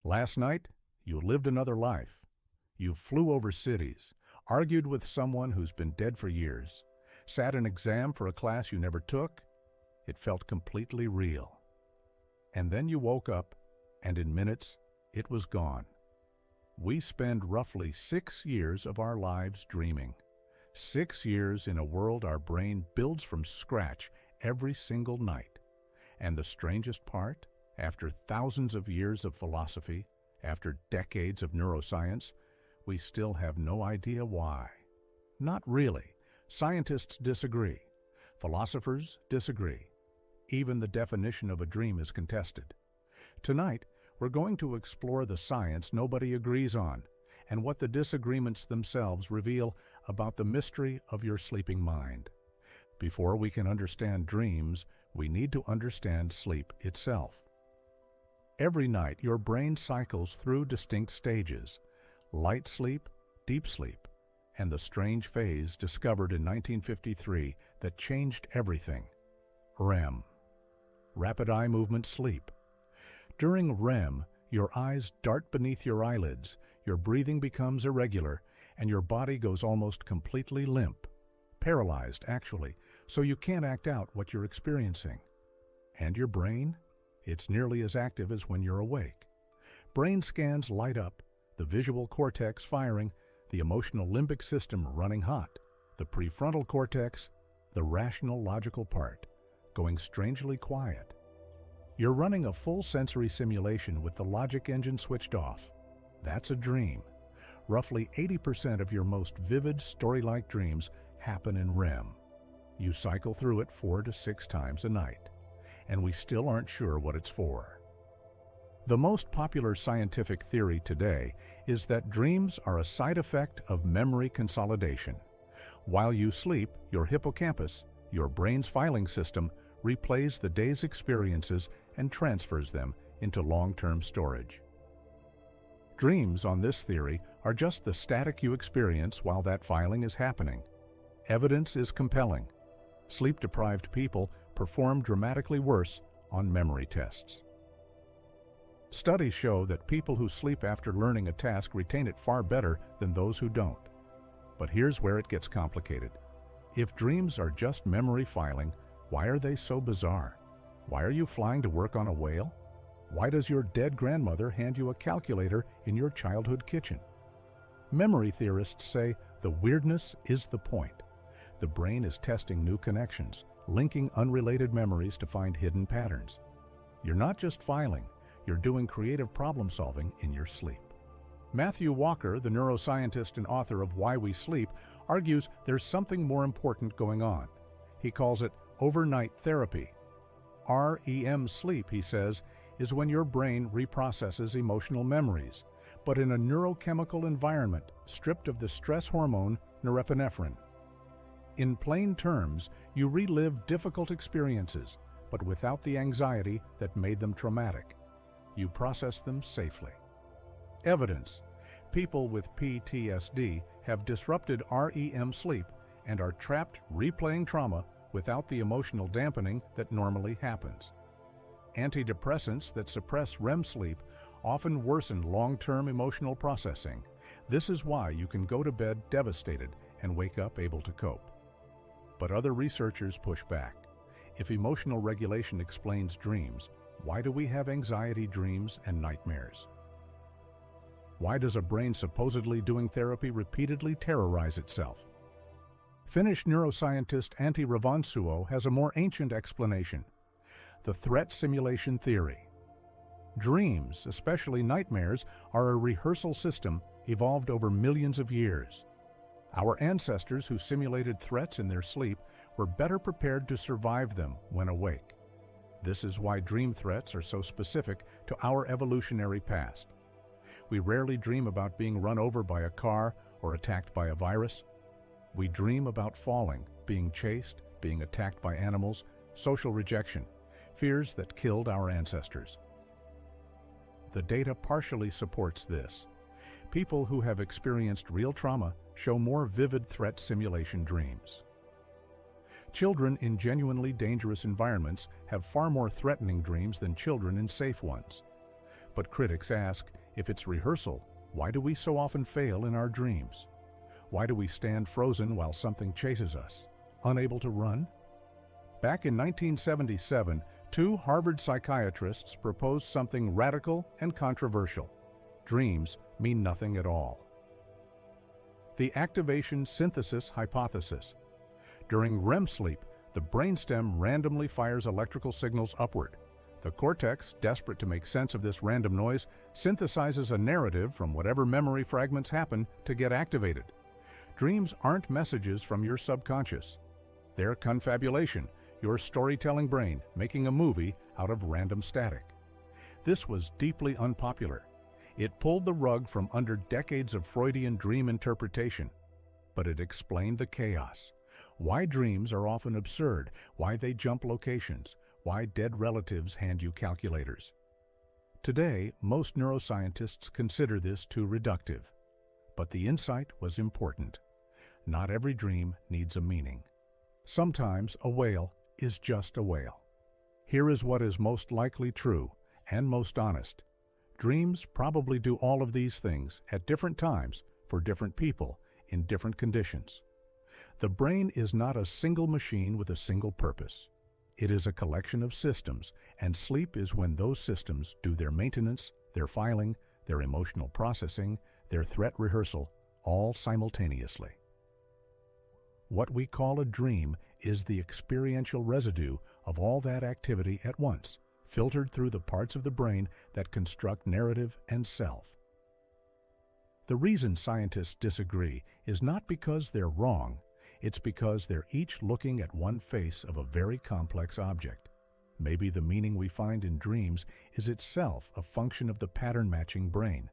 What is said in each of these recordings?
Last night, you lived another life. You flew over cities, argued with someone who's been dead for years, sat an exam for a class you never took. It felt completely real. And then you woke up, and in minutes, it was gone. We spend roughly 6 years of our lives dreaming. 6 years in a world our brain builds from scratch every single night. And the strangest part, after thousands of years of philosophy, after decades of neuroscience, we still have no idea why. Not really. Scientists disagree. Philosophers disagree. Even the definition of a dream is contested. Tonight, we're going to explore the science nobody agrees on and what the disagreements themselves reveal about the mystery of your sleeping mind. Before we can understand dreams, we need to understand sleep itself. Every night, your brain cycles through distinct stages: light sleep, deep sleep, and the strange phase discovered in 1953 that changed everything: REM, rapid eye movement sleep. During REM, your eyes dart beneath your eyelids, your breathing becomes irregular, and your body goes almost completely limp, paralyzed actually, so you can't act out what you're experiencing. And your brain? It's nearly as active as when you're awake. Brain scans light up, the visual cortex firing, the emotional limbic system running hot, the prefrontal cortex, the rational logical part, going strangely quiet. You're running a full sensory simulation with the logic engine switched off. That's a dream. Roughly 80% of your most vivid story-like dreams happen in REM. You cycle through it 4 to 6 times a night, and we still aren't sure what it's for. The most popular scientific theory today is that dreams are a side effect of memory consolidation. While you sleep, your hippocampus, your brain's filing system, replays the day's experiences and transfers them into long-term storage. Dreams, on this theory, are just the static you experience while that filing is happening. Evidence is compelling. Sleep-deprived people perform dramatically worse on memory tests. Studies show that people who sleep after learning a task retain it far better than those who don't. But here's where it gets complicated. If dreams are just memory filing, why are they so bizarre? Why are you flying to work on a whale? Why does your dead grandmother hand you a calculator in your childhood kitchen? Memory theorists say the weirdness is the point. The brain is testing new connections, linking unrelated memories to find hidden patterns. You're not just filing, you're doing creative problem solving in your sleep. Matthew Walker, the neuroscientist and author of Why We Sleep, argues there's something more important going on. He calls it overnight therapy. REM sleep, he says, is when your brain reprocesses emotional memories, but in a neurochemical environment stripped of the stress hormone norepinephrine. In plain terms, you relive difficult experiences, but without the anxiety that made them traumatic. You process them safely. Evidence: people with PTSD have disrupted REM sleep and are trapped replaying trauma without the emotional dampening that normally happens. Antidepressants that suppress REM sleep often worsen long-term emotional processing. This is why you can go to bed devastated and wake up able to cope. But other researchers push back. If emotional regulation explains dreams, why do we have anxiety dreams and nightmares? Why does a brain supposedly doing therapy repeatedly terrorize itself? Finnish neuroscientist Revonsuo has a more ancient explanation: the threat simulation theory. Dreams, especially nightmares, are a rehearsal system evolved over millions of years. Our ancestors who simulated threats in their sleep were better prepared to survive them when awake. This is why dream threats are so specific to our evolutionary past. We rarely dream about being run over by a car or attacked by a virus. We dream about falling, being chased, being attacked by animals, social rejection, fears that killed our ancestors. The data partially supports this. People who have experienced real trauma show more vivid threat simulation dreams. Children in genuinely dangerous environments have far more threatening dreams than children in safe ones. But critics ask, if it's rehearsal, why do we so often fail in our dreams? Why do we stand frozen while something chases us, unable to run? Back in 1977, two Harvard psychiatrists proposed something radical and controversial. Dreams mean nothing at all. The activation synthesis hypothesis. During REM sleep, the brainstem randomly fires electrical signals upward. The cortex, desperate to make sense of this random noise, synthesizes a narrative from whatever memory fragments happen to get activated. Dreams aren't messages from your subconscious. They're confabulation, your storytelling brain making a movie out of random static. This was deeply unpopular. It pulled the rug from under decades of Freudian dream interpretation, but it explained the chaos. Why dreams are often absurd, why they jump locations, why dead relatives hand you calculators. Today, most neuroscientists consider this too reductive, but the insight was important. Not every dream needs a meaning. Sometimes a whale is just a whale. Here is what is most likely true and most honest. Dreams probably do all of these things at different times for different people in different conditions. The brain is not a single machine with a single purpose. It is a collection of systems, and sleep is when those systems do their maintenance, their filing, their emotional processing, their threat rehearsal, all simultaneously. What we call a dream is the experiential residue of all that activity at once, filtered through the parts of the brain that construct narrative and self. The reason scientists disagree is not because they're wrong, it's because they're each looking at one face of a very complex object. Maybe the meaning we find in dreams is itself a function of the pattern-matching brain,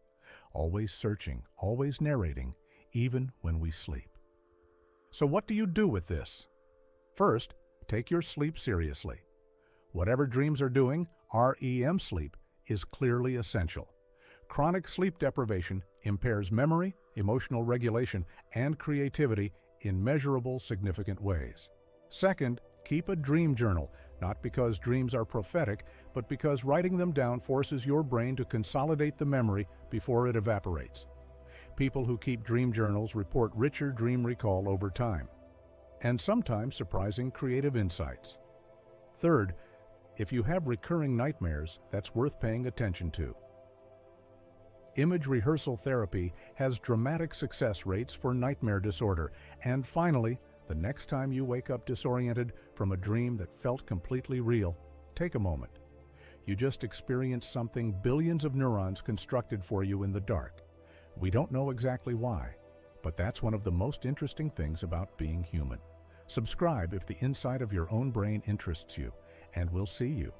always searching, always narrating, even when we sleep. So what do you do with this? First, take your sleep seriously. Whatever dreams are doing, REM sleep is clearly essential. Chronic sleep deprivation impairs memory, emotional regulation, and creativity in measurable, significant ways. Second, keep a dream journal, not because dreams are prophetic, but because writing them down forces your brain to consolidate the memory before it evaporates. People who keep dream journals report richer dream recall over time, and sometimes surprising creative insights. Third, if you have recurring nightmares, that's worth paying attention to. Image rehearsal therapy has dramatic success rates for nightmare disorder. And finally, the next time you wake up disoriented from a dream that felt completely real, take a moment. You just experienced something billions of neurons constructed for you in the dark. We don't know exactly why, but that's one of the most interesting things about being human. Subscribe if the inside of your own brain interests you, and we'll see you,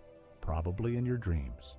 probably in your dreams.